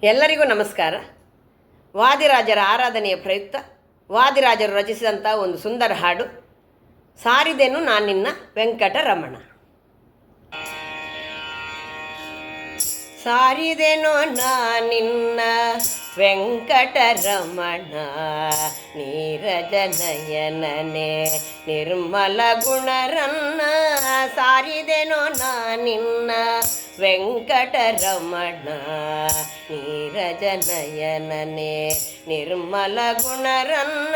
ಎಲ್ಲರಿಗೂ ನಮಸ್ಕಾರ. ವಾದಿರಾಜರ ಆರಾಧನೆಯ ಪ್ರಯುಕ್ತ ವಾದಿರಾಜರು ರಚಿಸಿದಂಥ ಒಂದು ಸುಂದರ ಹಾಡು, ಸಾರಿದೆನು ನಾನಿನ್ನ ವೆಂಕಟರಮಣ. ಸಾರಿದೆನೋ ನಾನಿನ್ನ ವೆಂಕಟರಮಣ, ನೀರಜನಯನನೆ ನಿರ್ಮಲ ಗುಣರನ್ನ. ಸಾರಿದೆನೋ ನಾನಿನ್ನ ವೆಂಕಟರಮಣ, ನೀರಜನಯನನೆ ನಿರ್ಮಲ ಗುಣರನ್ನ.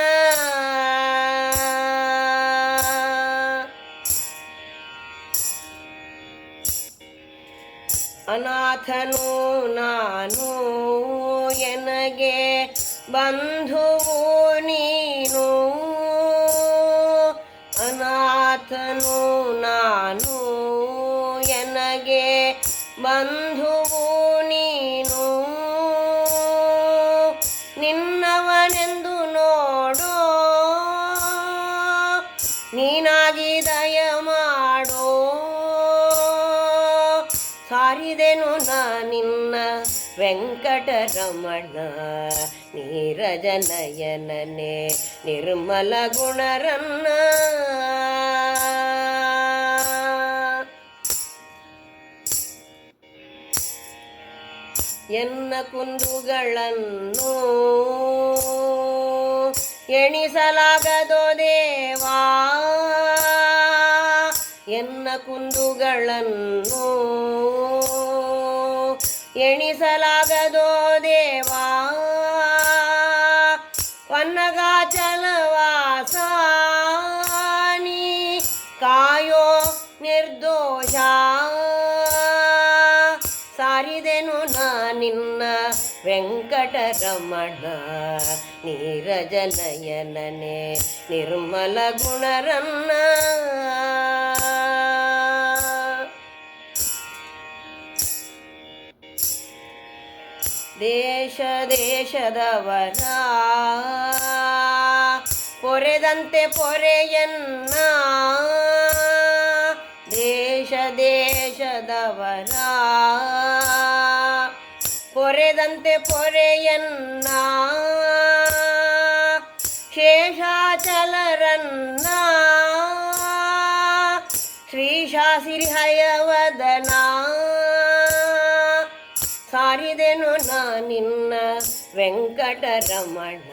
ಅನಾಥನು ನಾನು ಎನಗೆ ಬಂಧುವು ನೀನು, ಅನಾಥನು ನಾನು ಎನಗೆ ಬಂಧುವು ನೀನು. ನಿನ್ನವನೆಂದು ನೋಡೋ ನೀನಾಗಿ ದಯ ಮಾಡೋ. ಸಾರಿದೆನು ನಾನಿನ್ನ ವೆಂಕಟರಮಣ, ನೀರಜನಯನನೆ ನಿರ್ಮಲ ಗುಣರನ್ನ. ಎನ್ನ ಕುಂದುಗಳನ್ನು ಎಣಿಸಲಾಗದೋ ದೇವಾ, ಎನ್ನ ಕುಂದುಗಳನ್ನು ಎಣಿಸಲಾಗದೋ ದೇವಾ. ವನ್ನಗಾಚಲವಾಸ ನೀ ಕಾಯೋ ನಿರ್ದೋಷ. ಸಾರಿದೆನು ನಾನಿನ್ನ ವೆಂಕಟರಮಣ, ನೀರಜನಯನನೆ ನಿರ್ಮಲ ಗುಣರನ್ನ. ದೇಶ ದೇಶದವರ ಪೊರೆದಂತೆ ಪೊರೆಯನ್ನ, ದೇಶ ದೇಶದವರ ಪೊರೆದಂತೆ ಪೊರೆಯನ್ನ. ಶೇಷಾಚಲರನ್ನ ಶ್ರೀಶಾಸಿರಿಹಯವದನ. ಸಾರಿದೆನು ನಾನಿನ್ನ ವೆಂಕಟರಮಣ,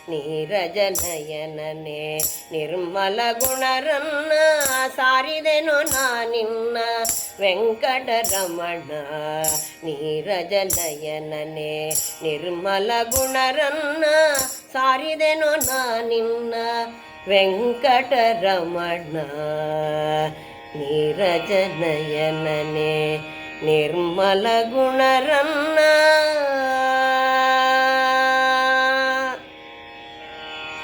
ನೀರಜನಯನನೆ ನಿರ್ಮಲ ಗುಣರನ್ನ. ಸಾರಿದೆನು ನಾನಿನ್ನ ವೆಂಕಟರಮಣ, ನೀರಜನಯನನೆ ನಿರ್ಮಲ ಗುಣರನ್ನ. ಸಾರಿದೆನು ನಾನಿನ್ನ ವೆಂಕಟರಮಣ, ನೀರಜನಯನನೆ ನಿರ್ಮಲ ಗುಣರನ್ನ.